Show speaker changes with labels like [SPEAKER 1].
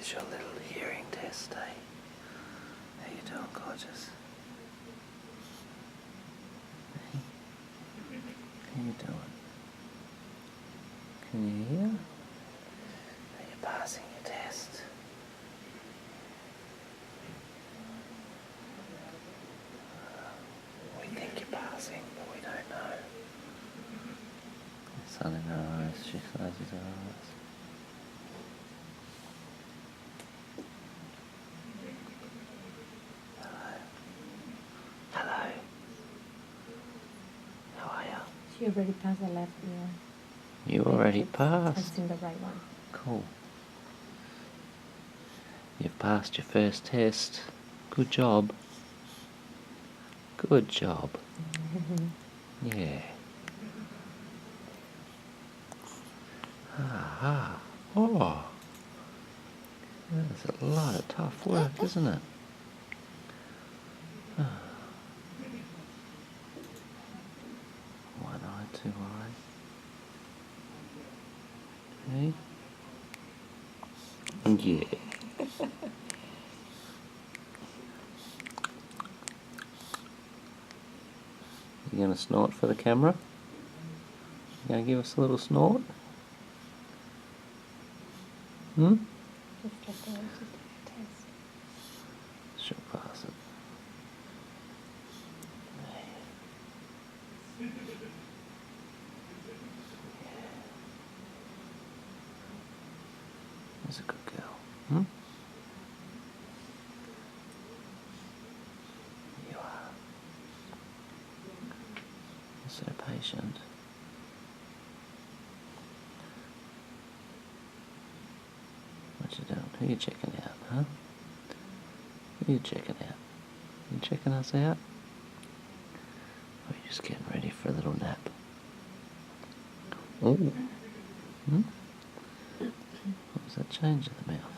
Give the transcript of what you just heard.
[SPEAKER 1] Here's your little hearing test, eh? How you doing, gorgeous? Hey? How you doing? Can you hear? Are you passing your test? We think you're passing, but we don't know. Sun in her eyes, she closes her eyes. Hello. How are you?
[SPEAKER 2] She already passed the left ear.
[SPEAKER 1] You already passed?
[SPEAKER 2] Testing the right one.
[SPEAKER 1] Cool. You've passed your first test. Good job. Good job. Yeah. Aha. Oh. That's a lot of tough work, isn't it? One eye, two eye. Hey? Yeah. You gonna snort for the camera? You gonna give us a little snort? Hmm?
[SPEAKER 2] Just get the way to do the test.
[SPEAKER 1] She'll pass it. That's a good girl. Hmm? You are. You're so patient. What you doing? Who you checking out, huh? Who you checking out? You checking us out? Or you just getting ready for a little nap? Oh. Hmm? What was that change in the mouth?